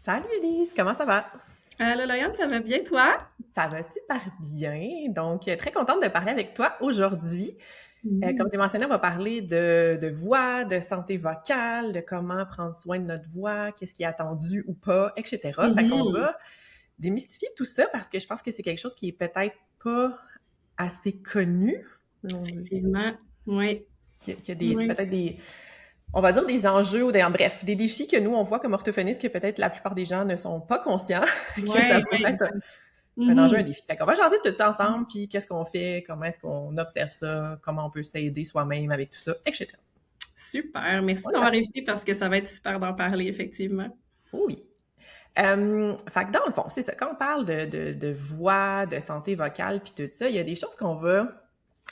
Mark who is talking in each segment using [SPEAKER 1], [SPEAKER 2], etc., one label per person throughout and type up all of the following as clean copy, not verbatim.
[SPEAKER 1] Salut Elise, comment ça va?
[SPEAKER 2] Allô, Lauriane, ça va bien, toi?
[SPEAKER 1] Ça va super bien. Donc, très contente de parler avec toi aujourd'hui. Comme
[SPEAKER 2] Mhm.
[SPEAKER 1] j'ai mentionné, on va parler de voix, de santé vocale, de comment prendre soin de notre voix, qu'est-ce qui est attendu ou pas, etc. Fait qu'on
[SPEAKER 2] Mhm.
[SPEAKER 1] va démystifier tout ça parce que je pense que c'est quelque chose qui est peut-être pas assez connu.
[SPEAKER 2] Effectivement, oui,
[SPEAKER 1] Qu'il y a
[SPEAKER 2] oui,
[SPEAKER 1] peut-être des, on va dire des enjeux ou bref, des défis que nous, on voit comme orthophonistes que peut-être la plupart des gens ne sont pas conscients que ça
[SPEAKER 2] oui,
[SPEAKER 1] pourrait
[SPEAKER 2] oui,
[SPEAKER 1] être
[SPEAKER 2] exact.
[SPEAKER 1] un enjeu, un
[SPEAKER 2] Mhm.
[SPEAKER 1] défi. Fait qu'on va jaser de tout ça ensemble, puis qu'est-ce qu'on fait, comment est-ce qu'on observe ça, comment on peut s'aider soi-même avec tout ça, etc.
[SPEAKER 2] Super, merci
[SPEAKER 1] On
[SPEAKER 2] de
[SPEAKER 1] est
[SPEAKER 2] m'avoir
[SPEAKER 1] parti.
[SPEAKER 2] invité parce que ça va être super d'en parler, effectivement.
[SPEAKER 1] Oui. Fait que dans le fond, c'est ça. Quand on parle de voix, de santé vocale, puis tout ça, il y a des choses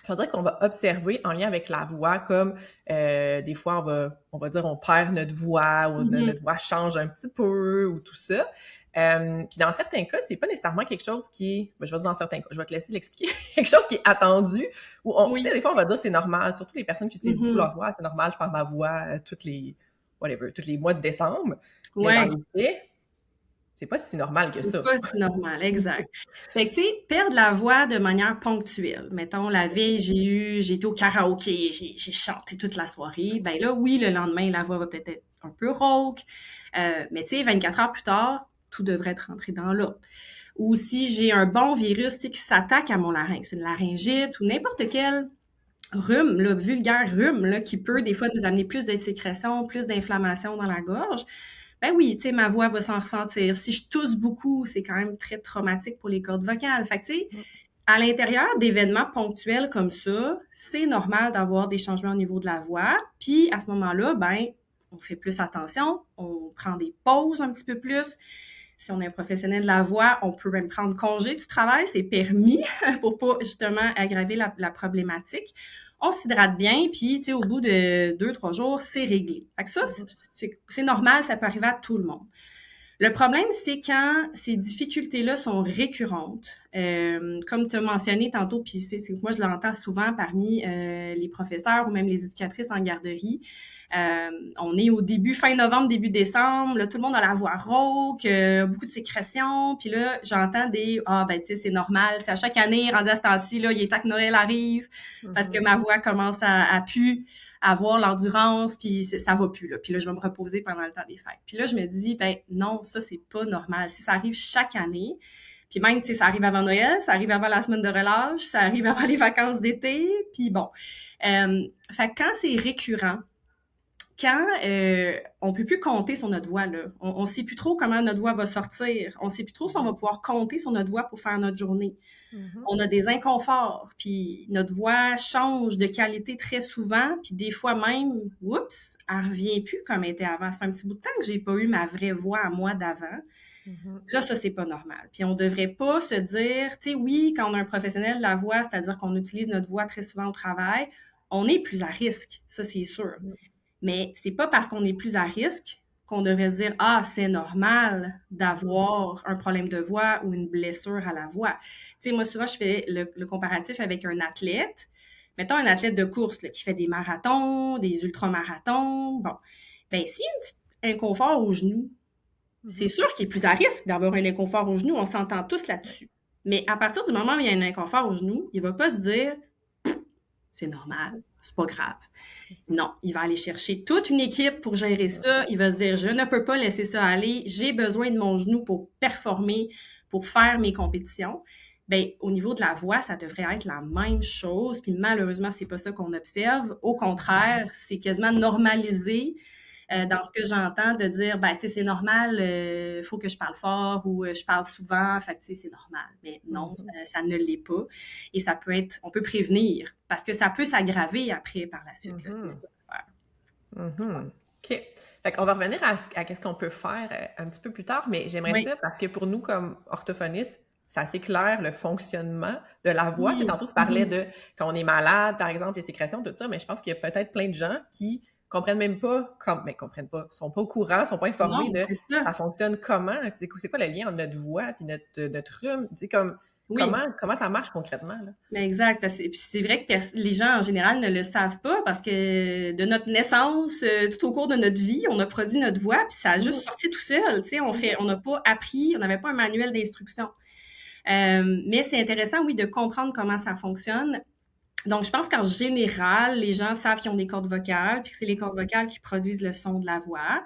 [SPEAKER 1] je veux dire qu'on va observer en lien avec la voix, comme des fois on va dire on perd notre voix ou
[SPEAKER 2] Mhm.
[SPEAKER 1] notre voix change un petit peu ou tout ça. Puis dans certains cas, c'est pas nécessairement quelque chose qui est, ben, je vais dire dans certains cas, je vais te laisser l'expliquer, quelque chose qui est attendu. Ou tu sais,
[SPEAKER 2] Oui.
[SPEAKER 1] des fois on va dire c'est normal, surtout les personnes qui utilisent beaucoup
[SPEAKER 2] Mhm.
[SPEAKER 1] leur voix, c'est normal, je perds ma voix tous les mois de décembre. Mais dans
[SPEAKER 2] Ouais,
[SPEAKER 1] les faits, c'est pas si normal que
[SPEAKER 2] c'est
[SPEAKER 1] ça.
[SPEAKER 2] pas si normal, exact. Fait que, tu sais, perdre la voix de manière ponctuelle. Mettons, la veille, j'ai été au karaoké, j'ai chanté toute la soirée. Ben là, oui, le lendemain, la voix va peut-être être un peu rauque. Mais tu sais, 24 heures plus tard, tout devrait être rentré dans l'ordre. Ou si j'ai un bon virus, tu sais, qui s'attaque à mon larynx, une laryngite ou n'importe quel rhume, là, vulgaire rhume, là, qui peut des fois nous amener plus de sécrétion, plus d'inflammation dans la gorge, ben oui, tu sais, ma voix va s'en ressentir. Si je tousse beaucoup, c'est quand même très traumatique pour les cordes vocales. Fait que, tu sais, à l'intérieur d'événements ponctuels comme ça, c'est normal d'avoir des changements au niveau de la voix. Puis, à ce moment-là, ben, on fait plus attention, on prend des pauses un petit peu plus. Si on est un professionnel de la voix, on peut même prendre congé du travail, c'est permis pour pas justement aggraver la problématique. On s'hydrate bien, puis tu sais, au bout de 2, 3 jours, c'est réglé. Fait que ça, c'est normal, ça peut arriver à tout le monde. Le problème, c'est quand ces difficultés-là sont récurrentes. Comme tu as mentionné tantôt, puis c'est que moi, je l'entends souvent parmi les professeurs ou même les éducatrices en garderie. On est au début, fin novembre, début décembre, là, tout le monde a la voix rauque, beaucoup de sécrétions, puis là, j'entends des « Ah, ben, tu sais, c'est normal, c'est à chaque année, rendu à ce temps-ci, là, il est temps que Noël arrive, parce que
[SPEAKER 1] Mhm.
[SPEAKER 2] ma voix commence à pu avoir l'endurance, puis ça va plus, là. Puis là, je vais me reposer pendant le temps des fêtes. Puis là, je me dis, ben non, ça, c'est pas normal. Si ça arrive chaque année, puis même, tu sais, ça arrive avant Noël, ça arrive avant la semaine de relâche, ça arrive avant les vacances d'été, puis bon. Fait que quand c'est récurrent, quand on peut plus compter sur notre voix, là, on sait plus trop comment notre voix va sortir, on sait plus trop si on va pouvoir compter sur notre voix pour faire notre journée.
[SPEAKER 1] Mhm.
[SPEAKER 2] On a des inconforts, puis notre voix change de qualité très souvent, puis des fois même, oups, elle revient plus comme elle était avant. Ça fait un petit bout de temps que j'ai pas eu ma vraie voix à moi d'avant.
[SPEAKER 1] Mhm.
[SPEAKER 2] Là, ça, c'est pas normal. Puis on devrait pas se dire, tu sais, oui, quand on a un professionnel de la voix, c'est-à-dire qu'on utilise notre voix très souvent au travail, on est plus à risque, ça, c'est sûr.
[SPEAKER 1] Mhm.
[SPEAKER 2] Mais c'est pas parce qu'on est plus à risque qu'on devrait se dire ah c'est normal d'avoir un problème de voix ou une blessure à la voix. Tu sais moi souvent je fais le comparatif avec un athlète. Mettons un athlète de course là, qui fait des marathons, des ultramarathons. Bon, ben s'il y a un petit inconfort au genou, c'est
[SPEAKER 1] Mhm.
[SPEAKER 2] sûr qu'il est plus à risque d'avoir un inconfort au genou. On s'entend tous là-dessus. Mais à partir du moment où il y a un inconfort au genou, il va pas se dire c'est normal, c'est pas grave. Non, il va aller chercher toute une équipe pour gérer ça. Il va se dire, je ne peux pas laisser ça aller. J'ai besoin de mon genou pour performer, pour faire mes compétitions. Ben, au niveau de la voix, ça devrait être la même chose. Puis malheureusement, c'est pas ça qu'on observe. Au contraire, c'est quasiment normalisé
[SPEAKER 1] Mhm.
[SPEAKER 2] dans ce que j'entends de dire, ben, tu sais, c'est normal, faut que je parle fort ou je parle souvent, fait que, tu sais, c'est normal. Mais non,
[SPEAKER 1] Mhm.
[SPEAKER 2] ça ne l'est pas. Et ça peut être, on peut prévenir parce que ça peut s'aggraver après par la suite, là, c'est
[SPEAKER 1] Mhm.
[SPEAKER 2] ça à faire.
[SPEAKER 1] Mhm. OK. Fait qu'on va revenir à qu'est-ce qu'on peut faire un petit peu plus tard, mais j'aimerais
[SPEAKER 2] Oui.
[SPEAKER 1] ça parce que pour nous, comme orthophonistes, c'est assez clair le fonctionnement de la voix. Tu sais,
[SPEAKER 2] Oui.
[SPEAKER 1] tantôt, tu parlais
[SPEAKER 2] Mhm.
[SPEAKER 1] de quand on est malade, par exemple, les sécrétions, tout ça, mais je pense qu'il y a peut-être plein de gens qui comprennent même pas, mais comprennent pas, sont pas au courant, sont pas informés
[SPEAKER 2] Non,
[SPEAKER 1] de
[SPEAKER 2] c'est ça.
[SPEAKER 1] ça fonctionne comment, c'est quoi le lien entre notre voix puis notre rhume, tu sais, comme
[SPEAKER 2] Oui.
[SPEAKER 1] Comment ça marche concrètement, là?
[SPEAKER 2] Ben exact, puis c'est vrai que les gens en général ne le savent pas parce que de notre naissance, tout au cours de notre vie, on a produit notre voix, puis ça a juste
[SPEAKER 1] Mhm.
[SPEAKER 2] sorti tout seul, tu sais,
[SPEAKER 1] Mhm.
[SPEAKER 2] on n'a pas appris, on n'avait pas un manuel d'instruction. Mais c'est intéressant, oui, de comprendre comment ça fonctionne. Donc, je pense qu'en général, les gens savent qu'ils ont des cordes vocales, puis que c'est les cordes vocales qui produisent le son de la voix.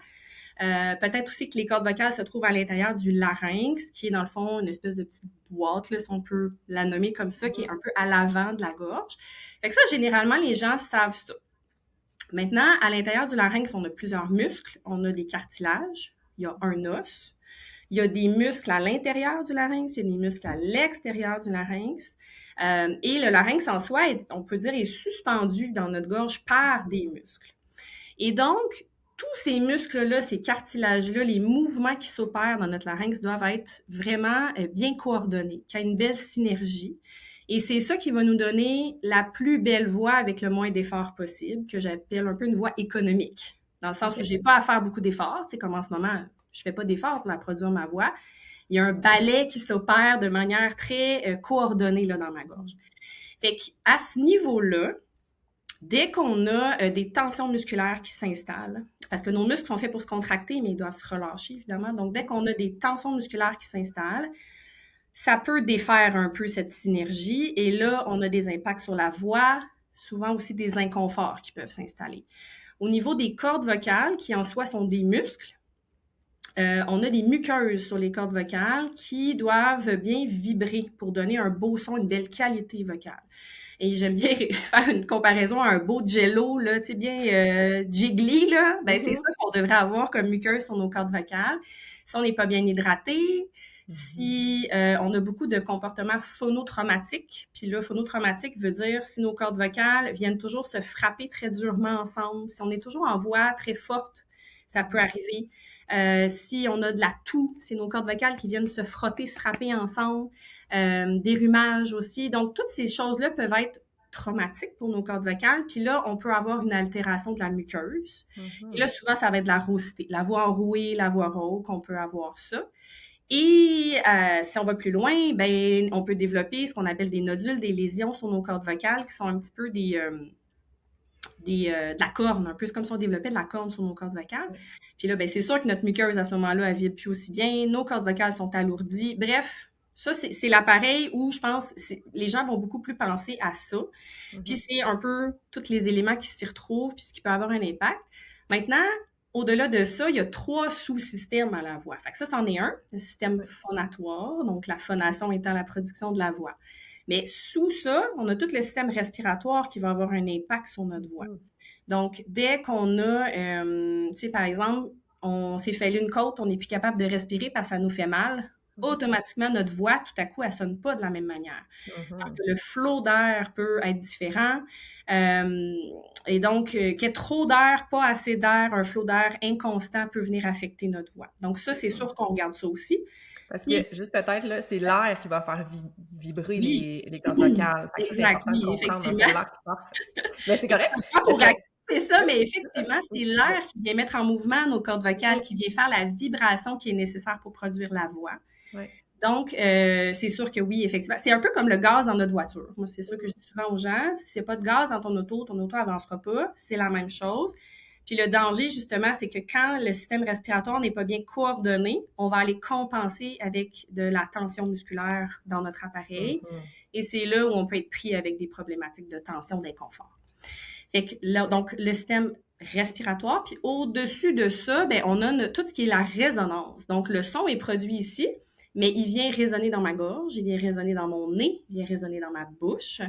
[SPEAKER 2] Peut-être aussi que les cordes vocales se trouvent à l'intérieur du larynx, qui est dans le fond une espèce de petite boîte, là, si on peut la nommer comme ça, qui est un peu à l'avant de la gorge. Fait que ça, généralement, les gens savent ça. Maintenant, à l'intérieur du larynx, on a plusieurs muscles. On a des cartilages, il y a un os, il y a des muscles à l'intérieur du larynx, il y a des muscles à l'extérieur du larynx. Et le larynx en soi, on peut dire, est suspendu dans notre gorge par des muscles. Et donc, tous ces muscles-là, ces cartilages-là, les mouvements qui s'opèrent dans notre larynx doivent être vraiment bien coordonnés, qu'il y ait une belle synergie. Et c'est ça qui va nous donner la plus belle voix avec le moins d'efforts possible, que j'appelle un peu une voix économique, dans le sens où
[SPEAKER 1] OK.
[SPEAKER 2] j'ai pas à faire beaucoup d'efforts. Tu sais, comme en ce moment, je fais pas d'efforts pour la produire ma voix. Il y a un ballet qui s'opère de manière très coordonnée là, dans ma gorge. Fait qu'à ce niveau-là, dès qu'on a des tensions musculaires qui s'installent, parce que nos muscles sont faits pour se contracter, mais ils doivent se relâcher, évidemment. Donc, dès qu'on a des tensions musculaires qui s'installent, ça peut défaire un peu cette synergie. Et là, on a des impacts sur la voix, souvent aussi des inconforts qui peuvent s'installer. Au niveau des cordes vocales, qui en soi sont des muscles, on a des muqueuses sur les cordes vocales qui doivent bien vibrer pour donner un beau son, une belle qualité vocale. Et j'aime bien faire une comparaison à un beau jello, là, tu sais, bien jiggly, là. Ben, c'est
[SPEAKER 1] Mhm.
[SPEAKER 2] ça qu'on devrait avoir comme muqueuse sur nos cordes vocales. Si on n'est pas bien hydraté,
[SPEAKER 1] Mhm.
[SPEAKER 2] si on a beaucoup de comportements phonotraumatiques, puis là, phonotraumatique veut dire si nos cordes vocales viennent toujours se frapper très durement ensemble, si on est toujours en voix très forte, ça peut arriver. Si on a de la toux, c'est nos cordes vocales qui viennent se frotter, se frapper ensemble. Des rhumages aussi. Donc, toutes ces choses-là peuvent être traumatiques pour nos cordes vocales. Puis là, on peut avoir une altération de la muqueuse. Et là,
[SPEAKER 1] Mhm.
[SPEAKER 2] souvent, ça va être la rosité, la voix enrouée, la voix rauque, on peut avoir ça. Et si on va plus loin, ben, on peut développer ce qu'on appelle des nodules, des lésions sur nos cordes vocales qui sont un petit peu de la corne, un peu comme si on développait de la corne sur nos cordes vocales. Puis là, ben, c'est sûr que notre muqueuse, à ce moment-là, elle vibre plus aussi bien, nos cordes vocales sont alourdies. Bref, ça, c'est l'appareil où je pense les gens vont beaucoup plus penser à ça. Puis
[SPEAKER 1] Mhm.
[SPEAKER 2] c'est un peu tous les éléments qui s'y retrouvent, puis ce qui peut avoir un impact. Maintenant, au-delà de ça, il y a 3 sous-systèmes à la voix. Fait que ça, c'en est un, le système
[SPEAKER 1] Ouais.
[SPEAKER 2] phonatoire, donc la phonation étant la production de la voix. Mais sous ça, on a tout le système respiratoire qui va avoir un impact sur notre voix.
[SPEAKER 1] Mhm.
[SPEAKER 2] Donc, dès qu'on a, tu sais, par exemple, on s'est fêlé une côte, on n'est plus capable de respirer parce que ça nous fait mal,
[SPEAKER 1] Mhm.
[SPEAKER 2] automatiquement, notre voix, tout à coup, elle sonne pas de la même manière. Parce
[SPEAKER 1] Mhm.
[SPEAKER 2] que le flot d'air peut être différent. Euh, et donc, qu'il y ait trop d'air, pas assez d'air, un flot d'air inconstant peut venir affecter notre voix. Donc, ça, c'est sûr qu'on regarde ça aussi.
[SPEAKER 1] Parce que,
[SPEAKER 2] Puis,
[SPEAKER 1] juste peut-être, là, c'est l'air qui va faire vibrer
[SPEAKER 2] oui,
[SPEAKER 1] les cordes vocales. Fait que ça, c'est
[SPEAKER 2] exact,
[SPEAKER 1] important de
[SPEAKER 2] oui,
[SPEAKER 1] comprendre un peu
[SPEAKER 2] effectivement.
[SPEAKER 1] l'air qui passe. Mais c'est correct,
[SPEAKER 2] Pas
[SPEAKER 1] parce
[SPEAKER 2] pour
[SPEAKER 1] que...
[SPEAKER 2] acter ça, mais effectivement, c'est
[SPEAKER 1] Oui,
[SPEAKER 2] l'air qui vient mettre en mouvement nos cordes vocales,
[SPEAKER 1] oui,
[SPEAKER 2] qui vient faire la vibration qui est nécessaire pour produire la voix.
[SPEAKER 1] oui.
[SPEAKER 2] Donc, c'est sûr que oui, effectivement. C'est un peu comme le gaz dans notre voiture. Moi, c'est ça que je dis souvent aux gens. S'il n'y a pas de gaz dans ton auto avancera pas. C'est la même chose. Puis le danger, justement, c'est que quand le système respiratoire n'est pas bien coordonné, on va aller compenser avec de la tension musculaire dans notre appareil.
[SPEAKER 1] Mhm.
[SPEAKER 2] Et c'est là où on peut être pris avec des problématiques de tension, d'inconfort. Fait que là, donc, le système respiratoire. Puis au-dessus de ça, ben, on a tout ce qui est la résonance. Donc, le son est produit ici, mais il vient résonner dans ma gorge, il vient résonner dans mon nez, il vient résonner dans ma bouche.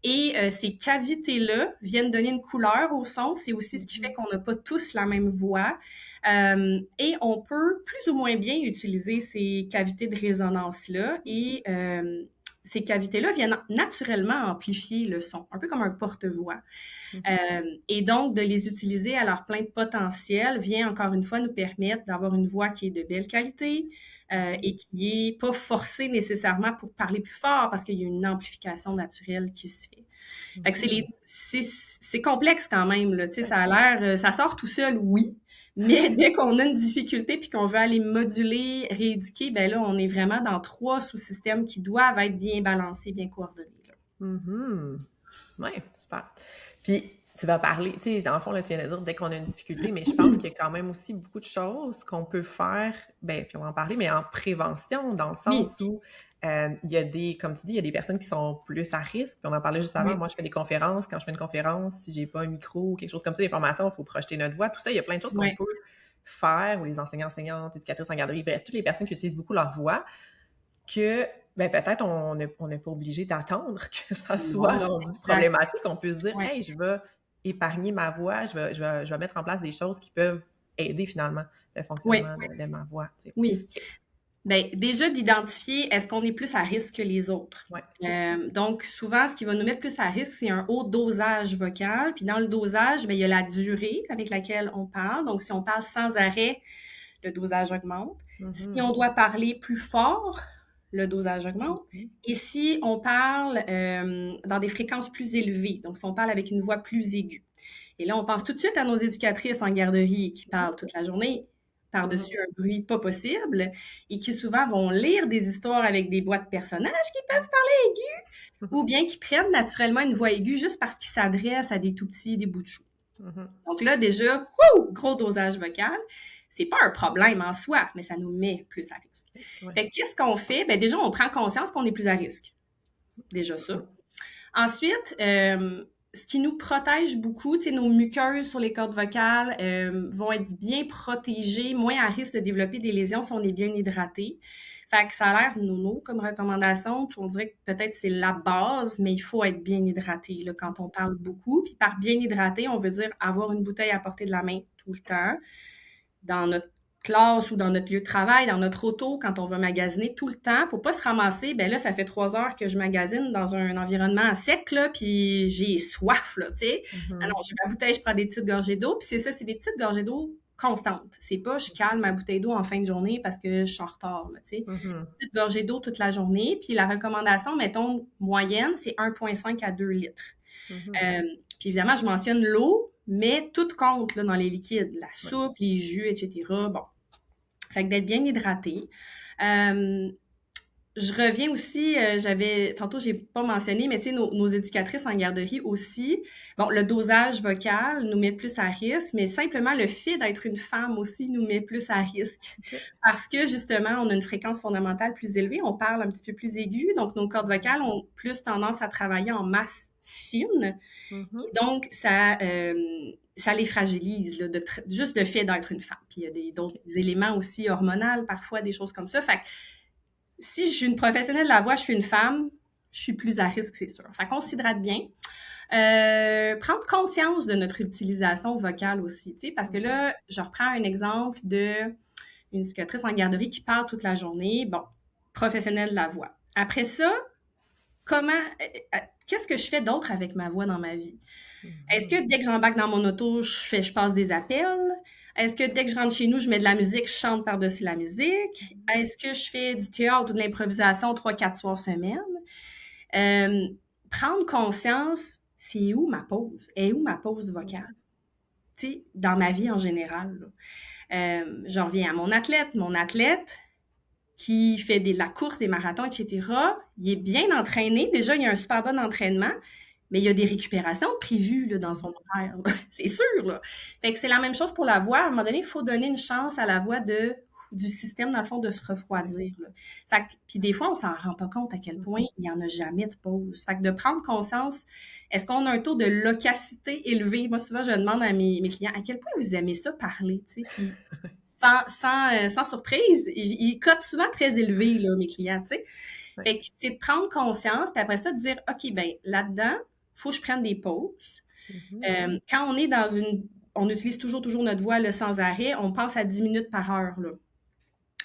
[SPEAKER 2] Et ces cavités-là viennent donner une couleur au son. C'est aussi ce qui fait
[SPEAKER 1] Mhm.
[SPEAKER 2] qu'on n'a pas tous la même voix. Et on peut plus ou moins bien utiliser ces cavités de résonance-là. Et ces cavités-là viennent naturellement amplifier le son, un peu comme un porte-voix.
[SPEAKER 1] Mhm.
[SPEAKER 2] Et donc, de les utiliser à leur plein potentiel vient encore une fois nous permettre d'avoir une voix qui est de belle qualité et qui est pas forcée nécessairement pour parler plus fort parce qu'il y a une amplification naturelle qui se fait. Fait que
[SPEAKER 1] Mhm.
[SPEAKER 2] c'est complexe quand même, là. Tu sais, ça a l'air, ça sort tout seul, oui, Mais dès qu'on a une difficulté puis qu'on veut aller moduler, rééduquer, ben là, on est vraiment dans 3 sous-systèmes qui doivent être bien balancés, bien coordonnés, là.
[SPEAKER 1] Mhm. Ouais, super. Puis, tu vas parler, tu sais, en fond, là, tu viens de dire dès qu'on a une difficulté, mais je pense qu'il y a quand même aussi beaucoup de choses qu'on peut faire, ben, puis on va en parler, mais en prévention, dans le
[SPEAKER 2] Oui,
[SPEAKER 1] sens où il y a des, comme tu dis, il y a des personnes qui sont plus à risque. Puis on en parlait juste avant.
[SPEAKER 2] oui,
[SPEAKER 1] Moi, je fais des conférences. Quand je fais une conférence, si j'ai pas un micro ou quelque chose comme ça, des formations, il faut projeter notre voix. Tout ça, il y a plein de choses qu'on
[SPEAKER 2] ouais,
[SPEAKER 1] peut faire, ou les enseignants, enseignantes, éducatrices en garderie, bref, toutes les personnes qui utilisent beaucoup leur voix, que ben, peut-être on n'est pas obligé d'attendre que ça soit
[SPEAKER 2] non,
[SPEAKER 1] rendu
[SPEAKER 2] exact,
[SPEAKER 1] problématique. On peut se dire,
[SPEAKER 2] ouais,
[SPEAKER 1] hey, je vais épargner ma voix, je vais mettre en place des choses qui peuvent aider finalement le
[SPEAKER 2] ouais,
[SPEAKER 1] fonctionnement de ma voix. Tu sais.
[SPEAKER 2] oui.
[SPEAKER 1] OK.
[SPEAKER 2] Ben, déjà d'identifier est-ce qu'on est plus à risque que les autres.
[SPEAKER 1] Ouais, OK.
[SPEAKER 2] Donc, souvent, ce qui va nous mettre plus à risque, c'est un haut dosage vocal. Puis dans le dosage, ben, il y a la durée avec laquelle on parle. Donc, si on parle sans arrêt, le dosage augmente. Si
[SPEAKER 1] Mhm.
[SPEAKER 2] on doit parler plus fort, le dosage augmente.
[SPEAKER 1] Mhm.
[SPEAKER 2] Et si on parle dans des fréquences plus élevées, donc si on parle avec une voix plus aiguë. Et là, on pense tout de suite à nos éducatrices en garderie qui parlent toute la journée
[SPEAKER 1] Mhm.
[SPEAKER 2] par-dessus un bruit pas possible et qui souvent vont lire des histoires avec des voix de personnages qui peuvent parler aigu ou bien qui prennent naturellement une voix aiguë juste parce qu'ils s'adressent à des tout petits, des bouts de chou.
[SPEAKER 1] Mhm.
[SPEAKER 2] Donc là, déjà, gros dosage vocal. C'est pas un problème en soi, mais ça nous met plus à risque.
[SPEAKER 1] Ouais.
[SPEAKER 2] Fait que qu'est-ce qu'on fait? Ben déjà, on prend conscience qu'on est plus à risque. Déjà ça. Ensuite, ce qui nous protège beaucoup, tu sais, nos muqueuses sur les cordes vocales vont être bien protégées, moins à risque de développer des lésions si on est bien hydraté. Fait que ça a l'air nono comme recommandation. Puis on dirait que peut-être c'est la base, mais il faut être bien hydraté là, quand on parle beaucoup. Puis par bien hydraté, on veut dire avoir une bouteille à portée de la main tout le temps dans notre classe ou dans notre lieu de travail, dans notre auto, quand on va magasiner tout le temps, pour pas se ramasser, ben là, ça fait 3 heures que je magasine dans un environnement sec, là, puis j'ai soif, là, tu sais. Alors,
[SPEAKER 1] Mhm.
[SPEAKER 2] j'ai ma bouteille, je prends des petites gorgées d'eau, puis c'est ça, c'est des petites gorgées d'eau constantes. C'est pas je cale ma bouteille d'eau en fin de journée parce que je suis en retard, là, tu sais.
[SPEAKER 1] Mhm.
[SPEAKER 2] Petite gorgée d'eau toute la journée, puis la recommandation, mettons, moyenne, c'est 1,5 à 2 litres.
[SPEAKER 1] Mhm.
[SPEAKER 2] Euh, Puis évidemment, je mentionne l'eau, mais tout compte là, dans les liquides, la
[SPEAKER 1] Ouais.
[SPEAKER 2] soupe, les jus, etc. Bon, fait que d'être bien hydraté. Euh, je reviens aussi, tantôt j'ai pas mentionné, mais tu sais, nos éducatrices en garderie aussi, bon, le dosage vocal nous met plus à risque, mais simplement le fait d'être une femme aussi nous met plus à risque.
[SPEAKER 1] OK.
[SPEAKER 2] Parce que justement, on a une fréquence fondamentale plus élevée, on parle un petit peu plus aigu, donc nos cordes vocales ont plus tendance à travailler en masse fine.
[SPEAKER 1] Mhm.
[SPEAKER 2] Donc, ça les fragilise, là, juste le fait d'être une femme. Puis il y a d'autres
[SPEAKER 1] OK.
[SPEAKER 2] éléments aussi hormonaux, parfois, des choses comme ça. Fait que si je suis une professionnelle de la voix, je suis une femme, je suis plus à risque, c'est sûr. Fait qu'on s'hydrate bien. Prendre conscience de notre utilisation vocale aussi, tu sais, parce que
[SPEAKER 1] Mhm.
[SPEAKER 2] là, je reprends un exemple de une éducatrice en garderie qui parle toute la journée. Bon, professionnelle de la voix. Après ça, comment, qu'est-ce que je fais d'autre avec ma voix dans ma vie? Est-ce
[SPEAKER 1] Mhm.
[SPEAKER 2] que dès que j'embarque dans mon auto, je passe des appels? Est-ce que dès que je rentre chez nous, je mets de la musique, je chante par-dessus la musique? Est-ce que je fais du théâtre ou de l'improvisation 3, 4 soirs semaine? Euh, Prendre conscience, c'est où ma pause? Et où ma pause vocale? Tu sais, dans ma vie en général. Là. Je reviens à mon athlète. Mon athlète qui fait la course, des marathons, etc., il est bien entraîné. Déjà, il y a un super bon entraînement. Mais il y a des récupérations prévues là, dans son horaire, là. C'est sûr. Là. Fait que c'est la même chose pour la voix. À un moment donné, il faut donner une chance à la voix du système, dans le fond, de se refroidir. Là. Fait que, puis des fois, on s'en rend pas compte à quel point il n'y en a jamais de pause. Fait que de prendre conscience, est-ce qu'on a un taux de loquacité élevé? Moi, souvent, je demande à mes clients, à quel point vous aimez ça parler? Tu sais, puis sans surprise, ils cotent souvent très élevé, là, mes clients, tu sais.
[SPEAKER 1] Ouais.
[SPEAKER 2] Fait que c'est de prendre conscience, puis après ça, de dire, OK, ben là-dedans, faut que je prenne des pauses.
[SPEAKER 1] Mhm.
[SPEAKER 2] Quand on utilise toujours notre voix là, sans arrêt, on pense à 10 minutes par heure là,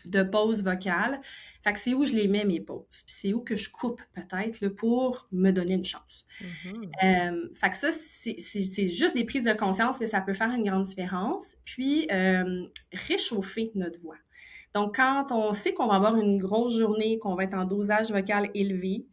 [SPEAKER 2] de pause vocale. Fait que c'est où je les mets mes pauses. Puis c'est où que je coupe peut-être là, pour me donner une chance.
[SPEAKER 1] Mhm.
[SPEAKER 2] Fait que ça, c'est juste des prises de conscience, mais ça peut faire une grande différence. Puis, réchauffer notre voix. Donc, quand on sait qu'on va avoir une grosse journée, qu'on va être en dosage vocal élevé,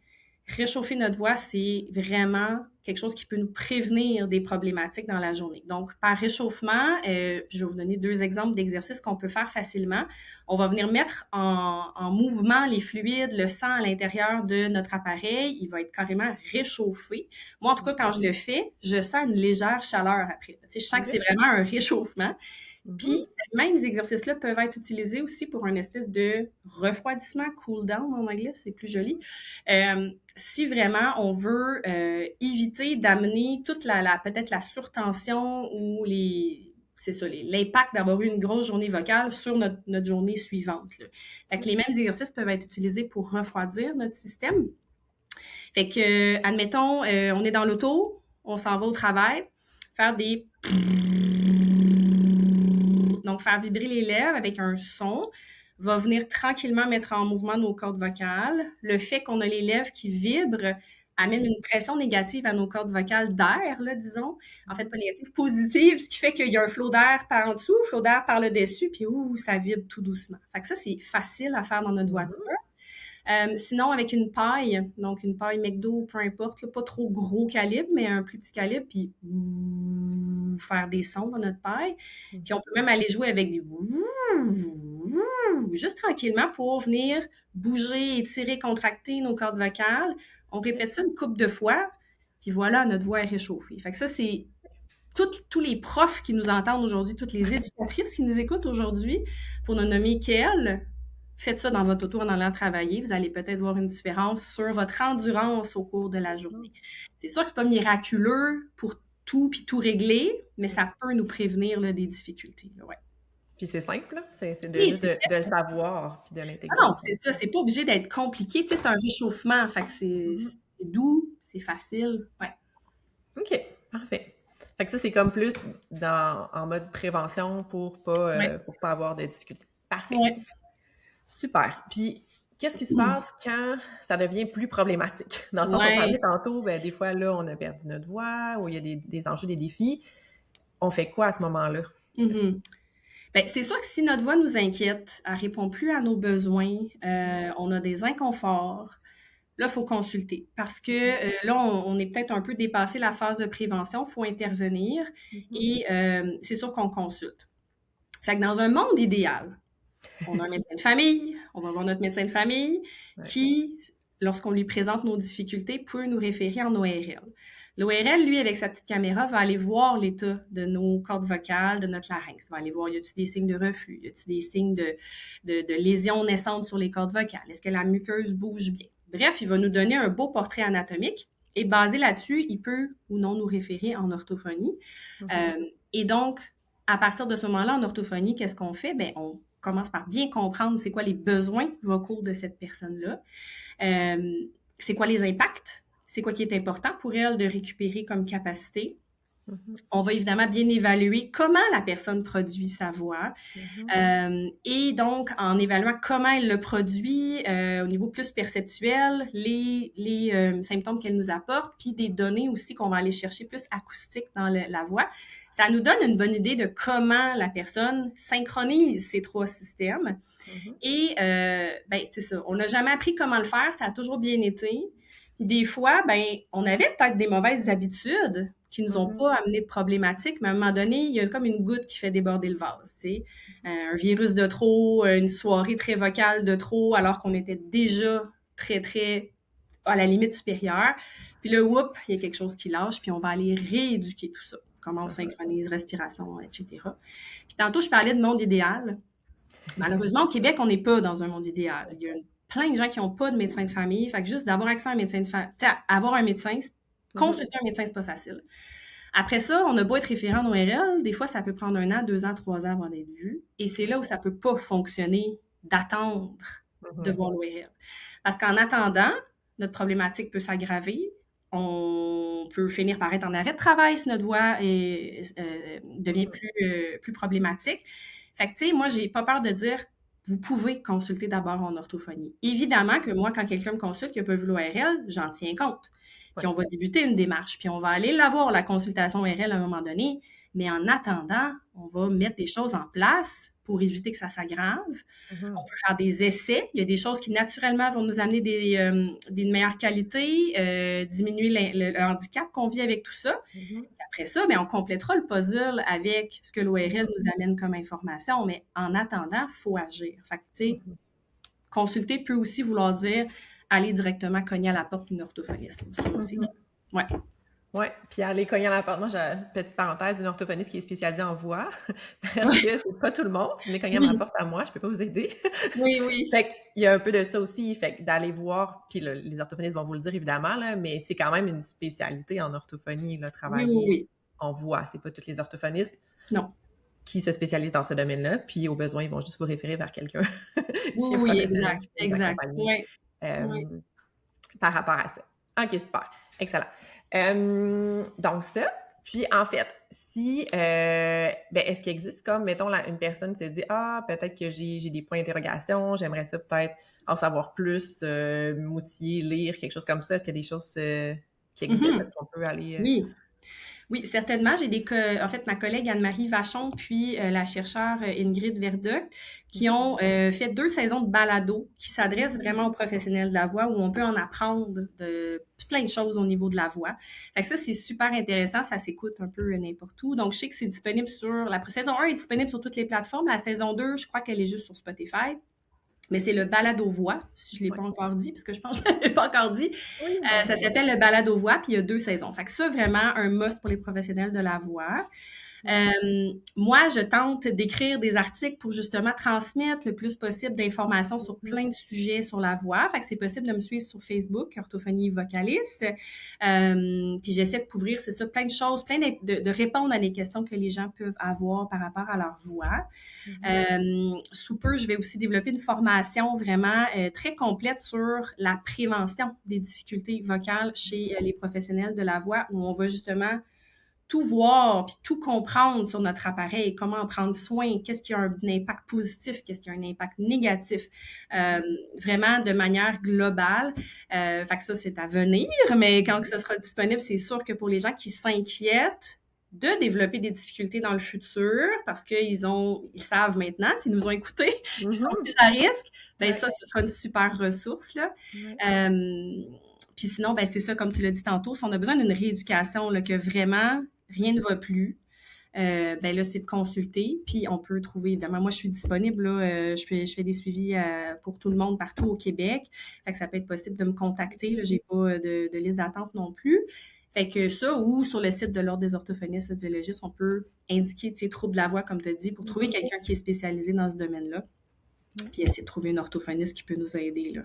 [SPEAKER 2] réchauffer notre voix, c'est vraiment quelque chose qui peut nous prévenir des problématiques dans la journée. Donc, par réchauffement, je vais vous donner 2 exemples d'exercices qu'on peut faire facilement. On va venir mettre en mouvement les fluides, le sang à l'intérieur de notre appareil. Il va être carrément réchauffé. Moi, en tout cas, quand je le fais, je sens une légère chaleur après. Tu sais, je sens que c'est vraiment un réchauffement. Puis, ces mêmes exercices-là peuvent être utilisés aussi pour une espèce de refroidissement, cool down en anglais, c'est plus joli. Si vraiment on veut éviter d'amener toute peut-être la surtension ou c'est ça, l'impact d'avoir eu une grosse journée vocale sur notre journée suivante, là. Fait que les mêmes exercices peuvent être utilisés pour refroidir notre système. Fait que, admettons, on est dans l'auto, on s'en va au travail, faire des... Donc, faire vibrer les lèvres avec un son va venir tranquillement mettre en mouvement nos cordes vocales. Le fait qu'on a les lèvres qui vibrent amène une pression négative à nos cordes vocales d'air, là, disons. En fait, pas négative, positive, ce qui fait qu'il y a un flot d'air par en dessous, flot d'air par le dessus, puis ça vibre tout doucement. Fait que ça, c'est facile à faire dans notre voiture. Sinon, avec une paille, donc une paille McDo, peu importe, là, pas trop gros calibre, mais un plus petit calibre, puis faire des sons dans notre paille. Puis on peut même aller jouer avec des juste tranquillement pour venir bouger, étirer, contracter nos cordes vocales. On répète ça une couple de fois, puis voilà, notre voix est réchauffée. Fait que ça, c'est tous les profs qui nous entendent aujourd'hui, toutes les éducatrices qui nous écoutent aujourd'hui, pour ne nommer qu'elles. Faites ça dans votre auto en allant travailler. Vous allez peut-être voir une différence sur votre endurance au cours de la journée. C'est sûr que c'est pas miraculeux pour tout puis tout régler, mais ça peut nous prévenir là, des difficultés. Là, ouais.
[SPEAKER 1] Puis c'est simple, là. C'est juste de le savoir puis de l'intégrer.
[SPEAKER 2] Ah non, c'est ça. C'est pas obligé d'être compliqué. Tu sais, c'est un réchauffement. Fait que c'est doux, c'est facile. Ouais.
[SPEAKER 1] OK, parfait. Fait que ça, c'est comme plus en mode prévention pour pas avoir de difficultés. Parfait.
[SPEAKER 2] Ouais.
[SPEAKER 1] Super. Puis, qu'est-ce qui se passe quand ça devient plus problématique? Dans le sens où on parlait tantôt, des fois, là, on a perdu notre voix, ou il y a des enjeux, des défis. On fait quoi à ce moment-là?
[SPEAKER 2] C'est sûr que si notre voix nous inquiète, elle répond plus à nos besoins, on a des inconforts, là, il faut consulter. Parce que là, on est peut-être un peu dépassé la phase de prévention, il faut intervenir, et c'est sûr qu'on consulte. Fait que dans un monde idéal, on a un médecin de famille, on va voir notre médecin de famille qui, lorsqu'on lui présente nos difficultés, peut nous référer en ORL. L'ORL, lui, avec sa petite caméra, va aller voir l'état de nos cordes vocales, de notre larynx. Il va aller voir, y a-t-il des signes de reflux? Y a-t-il des signes de lésions naissantes sur les cordes vocales? Est-ce que la muqueuse bouge bien? Bref, il va nous donner un beau portrait anatomique et basé là-dessus, il peut ou non nous référer en orthophonie. Et donc, à partir de ce moment-là, en orthophonie, qu'est-ce qu'on fait? On commence par bien comprendre c'est quoi les besoins vocaux de cette personne-là, c'est quoi les impacts, c'est quoi qui est important pour elle de récupérer comme capacité. On va évidemment bien évaluer comment la personne produit sa voix et donc en évaluant comment elle le produit au niveau plus perceptuel, les symptômes qu'elle nous apporte, puis des données aussi qu'on va aller chercher plus acoustiques dans la voix. Ça nous donne une bonne idée de comment la personne synchronise ces 3 systèmes. Et c'est ça, on n'a jamais appris comment le faire, ça a toujours bien été. Puis des fois, on avait peut-être des mauvaises habitudes qui nous ont pas amené de problématiques, mais à un moment donné, il y a comme une goutte qui fait déborder le vase, tu sais. Un virus de trop, une soirée très vocale de trop, alors qu'on était déjà très, très à la limite supérieure. Puis là, il y a quelque chose qui lâche, puis on va aller rééduquer tout ça. Comment on synchronise, respiration, etc. Puis tantôt, je parlais de monde idéal. Malheureusement, au Québec, on n'est pas dans un monde idéal. Il y a plein de gens qui n'ont pas de médecin de famille. Fait que juste d'avoir accès à un médecin de famille, avoir un médecin, consulter un médecin, c'est pas facile. Après ça, on a beau être référent en ORL, des fois, ça peut prendre 1 an, 2 ans, 3 ans avant d'être vu. Et c'est là où ça peut pas fonctionner d'attendre de voir l'ORL. Parce qu'en attendant, notre problématique peut s'aggraver. On peut finir par être en arrêt de travail si notre voix devient plus problématique. Fait que, tu sais, moi, j'ai pas peur de dire vous pouvez consulter d'abord en orthophonie. Évidemment que moi, quand quelqu'un me consulte qui n'a pas vu l'ORL, j'en tiens compte. Puis on va débuter une démarche, puis on va aller la consultation ORL à un moment donné, mais en attendant, on va mettre des choses en place pour éviter que ça s'aggrave.
[SPEAKER 1] Mhm.
[SPEAKER 2] On peut faire des essais. Il y a des choses qui, naturellement, vont nous amener des meilleures qualités, diminuer le handicap qu'on vit avec tout ça.
[SPEAKER 1] Mhm.
[SPEAKER 2] Puis après ça, bien, on complétera le puzzle avec ce que l'ORL nous amène comme information, mais en attendant, il faut agir. Fait que, tu sais,
[SPEAKER 1] Mhm.
[SPEAKER 2] consulter peut aussi vouloir dire aller directement cogner à la porte d'une orthophoniste. Ça aussi.
[SPEAKER 1] Mhm.
[SPEAKER 2] Ouais.
[SPEAKER 1] Oui, puis aller cogner à la porte. Moi, j'ai une petite parenthèse, une orthophoniste qui est spécialisée en voix, parce que c'est pas tout le monde. Si vous venez cogner à ma
[SPEAKER 2] Oui,
[SPEAKER 1] porte à moi, je peux pas vous aider.
[SPEAKER 2] oui, oui.
[SPEAKER 1] Fait qu'il y a un peu de ça aussi, fait que d'aller voir, puis les orthophonistes vont vous le dire évidemment, là, mais c'est quand même une spécialité en orthophonie, là,
[SPEAKER 2] Oui, oui,
[SPEAKER 1] travailler
[SPEAKER 2] oui.
[SPEAKER 1] en voix. C'est pas tous les orthophonistes
[SPEAKER 2] Non.
[SPEAKER 1] qui se spécialisent dans ce domaine-là, puis au besoin, ils vont juste vous référer vers quelqu'un
[SPEAKER 2] Oui,
[SPEAKER 1] qui est
[SPEAKER 2] oui,
[SPEAKER 1] professionnel,
[SPEAKER 2] exact,
[SPEAKER 1] qui peut vous
[SPEAKER 2] exact.
[SPEAKER 1] accompagner.
[SPEAKER 2] Oui, oui.
[SPEAKER 1] Euh, par rapport à ça. OK, super. Excellent. Donc ça, puis en fait, si, ben, est-ce qu'il existe comme, mettons, une personne se dit, ah, peut-être que j'ai des points d'interrogation, j'aimerais ça peut-être en savoir plus, m'outiller, lire, quelque chose comme ça. Est-ce qu'il y a des choses qui existent? Est-ce qu'on peut aller...
[SPEAKER 2] Oui. Oui, certainement. En fait, ma collègue Anne-Marie Vachon, puis la chercheure Ingrid Verduc, qui ont fait 2 saisons de balado qui s'adressent vraiment aux professionnels de la voix, où on peut en apprendre de plein de choses au niveau de la voix. Fait que ça, c'est super intéressant. Ça s'écoute un peu n'importe où. Donc, je sais que c'est disponible la saison 1 est disponible sur toutes les plateformes. La saison 2, je crois qu'elle est juste sur Spotify. Mais c'est le balado voix, si je ne l'ai pas encore dit, parce que je pense que je ne l'ai pas encore dit.
[SPEAKER 1] Oui, non.
[SPEAKER 2] Ça s'appelle le balado voix, puis il y a 2 saisons. Fait que ça, vraiment, un must pour les professionnels de la voix. Moi, je tente d'écrire des articles pour justement transmettre le plus possible d'informations sur plein de sujets sur la voix. Fait que c'est possible de me suivre sur Facebook, Orthophonie Vocaliste. Puis j'essaie de couvrir, c'est ça, plein de choses, de répondre à des questions que les gens peuvent avoir par rapport à leur voix. Sous peu, je vais aussi développer une formation vraiment très complète sur la prévention des difficultés vocales chez les professionnels de la voix, où on va justement tout voir puis tout comprendre sur notre appareil, comment en prendre soin, qu'est-ce qui a un impact positif, qu'est-ce qui a un impact négatif, vraiment de manière globale. Fait que ça, c'est à venir, mais quand ce sera disponible, c'est sûr que pour les gens qui s'inquiètent de développer des difficultés dans le futur, parce qu'ils savent maintenant, s'ils nous ont écoutés, qu'ils sont plus à risque, ben ça, ce sera une super ressource, là. Puis sinon, ben c'est ça, comme tu l'as dit tantôt, si on a besoin d'une rééducation, là, que vraiment rien ne va plus, ben là, c'est de consulter. Puis on peut trouver, évidemment, moi, je suis disponible, là, je fais des suivis pour tout le monde partout au Québec. Fait que ça peut être possible de me contacter. Là, j'ai pas de liste d'attente non plus. Fait que ça, ou sur le site de l'Ordre des orthophonistes audiologistes, on peut indiquer, tu sais, troubles de la voix, comme tu as dit, pour trouver quelqu'un qui est spécialisé dans ce domaine-là. Puis essayer de trouver une orthophoniste qui peut nous aider, là.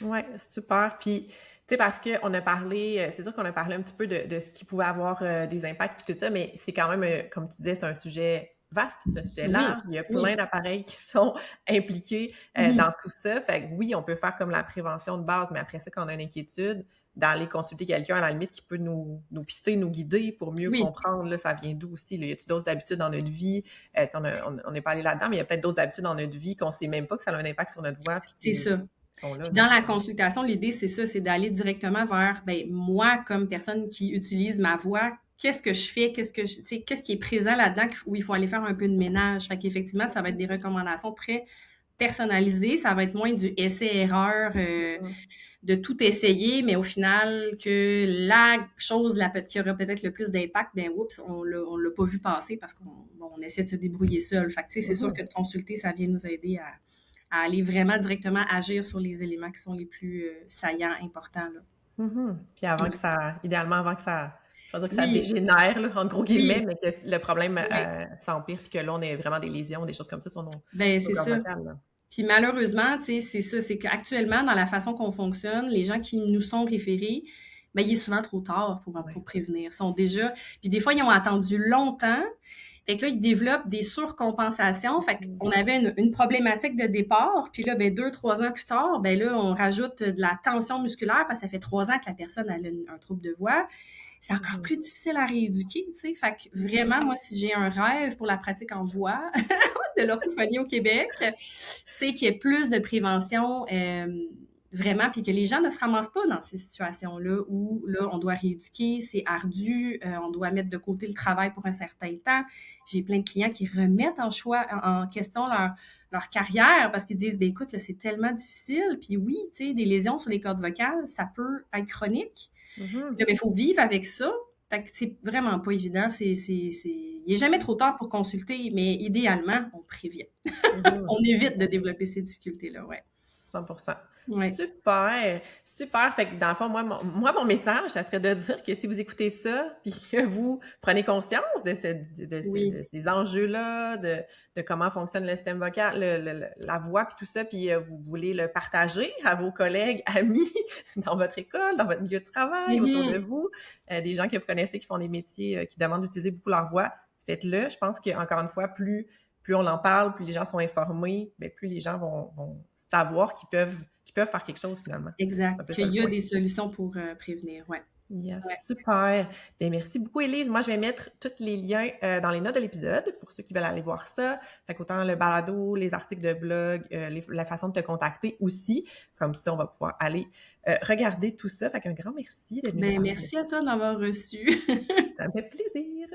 [SPEAKER 1] Oui, super. Puis, tu sais, parce qu'on a parlé, c'est sûr qu'on a parlé un petit peu de ce qui pouvait avoir des impacts puis tout ça, mais c'est quand même, comme tu disais, c'est un sujet vaste, c'est un sujet large. Il y a plein d'appareils qui sont impliqués dans tout ça. Fait que oui, on peut faire comme la prévention de base, mais après ça, quand on a une inquiétude, d'aller consulter quelqu'un à la limite qui peut nous pister, nous guider pour mieux comprendre, là, ça vient d'où aussi. Là. Y a-t-il d'autres habitudes dans notre vie? On n'est pas allé là-dedans, mais il y a peut-être d'autres habitudes dans notre vie qu'on ne sait même pas que ça a un impact sur notre voix.
[SPEAKER 2] C'est ça.
[SPEAKER 1] Là,
[SPEAKER 2] dans la consultation, l'idée, c'est ça, c'est d'aller directement vers, ben, moi, comme personne qui utilise ma voix, qu'est-ce que je fais, qu'est-ce qui est présent là-dedans où il faut aller faire un peu de ménage. Fait qu'effectivement, ça va être des recommandations très personnalisées. Ça va être moins du essai-erreur, de tout essayer, mais au final, que la chose qui aura peut-être le plus d'impact, ben, oups, on l'a pas vu passer parce qu'on essaie de se débrouiller seul. Fait que, tu sais, c'est sûr que de consulter, ça vient nous aider à aller vraiment directement agir sur les éléments qui sont les plus saillants, importants. Là.
[SPEAKER 1] Puis idéalement avant que ça, je veux dire que ça dégénère, là, en gros guillemets, mais que le problème s'empire, puis que là, on ait vraiment des lésions, des choses comme ça sur nos
[SPEAKER 2] c'est ça. Vocales, puis malheureusement, tu sais, c'est ça, c'est qu'actuellement, dans la façon qu'on fonctionne, les gens qui nous sont référés, ben, il est souvent trop tard pour prévenir. Ils sont déjà... Puis des fois, ils ont attendu longtemps. Fait que là, ils développent des surcompensations. Fait qu'on avait une problématique de départ. Puis là, ben 2-3 ans plus tard, ben là, on rajoute de la tension musculaire parce que ça fait 3 ans que la personne a un trouble de voix. C'est encore plus difficile à rééduquer, tu sais. Fait que vraiment, moi, si j'ai un rêve pour la pratique en voix de l'orthophonie au Québec, c'est qu'il y ait plus de prévention vraiment, puis que les gens ne se ramassent pas dans ces situations-là où, là, on doit rééduquer, c'est ardu, on doit mettre de côté le travail pour un certain temps. J'ai plein de clients qui remettent en question leur carrière parce qu'ils disent, ben écoute, là, c'est tellement difficile, puis oui, tu sais, des lésions sur les cordes vocales, ça peut être chronique.
[SPEAKER 1] Mhm.
[SPEAKER 2] Là, ben, il faut vivre avec ça. Fait que c'est vraiment pas évident. Il est jamais trop tard pour consulter, mais idéalement, on prévient.
[SPEAKER 1] Mhm.
[SPEAKER 2] On évite de développer ces difficultés-là, ouais.
[SPEAKER 1] 100%.
[SPEAKER 2] Ouais.
[SPEAKER 1] Super, super. Fait que dans le fond, mon message, ça serait de dire que si vous écoutez ça, puis que vous prenez conscience
[SPEAKER 2] Oui.
[SPEAKER 1] de ces enjeux-là, de comment fonctionne le système vocal, la voix, puis tout ça, puis vous voulez le partager à vos collègues, amis, dans votre école, dans votre milieu de travail, autour de
[SPEAKER 2] Mhm.
[SPEAKER 1] vous, des gens que vous connaissez qui font des métiers qui demandent d'utiliser beaucoup leur voix, faites-le. Je pense qu'encore une fois, plus on en parle, plus les gens sont informés, bien, plus les gens vont savoir qu'ils peuvent faire quelque chose finalement.
[SPEAKER 2] Exact.
[SPEAKER 1] C'est un peu ça
[SPEAKER 2] Qu'il
[SPEAKER 1] le
[SPEAKER 2] y a
[SPEAKER 1] point.
[SPEAKER 2] des solutions pour prévenir, ouais. Ouais.
[SPEAKER 1] Yes, super. Bien, merci beaucoup, Élise. Moi, je vais mettre tous les liens dans les notes de l'épisode pour ceux qui veulent aller voir ça. Fait qu'autant le balado, les articles de blog, la façon de te contacter aussi. Comme ça, on va pouvoir aller regarder tout ça. Fait qu'un grand merci d'être venu nous
[SPEAKER 2] Ben,
[SPEAKER 1] parler de
[SPEAKER 2] merci
[SPEAKER 1] ça.
[SPEAKER 2] à toi d'avoir reçu.
[SPEAKER 1] Ça me fait plaisir.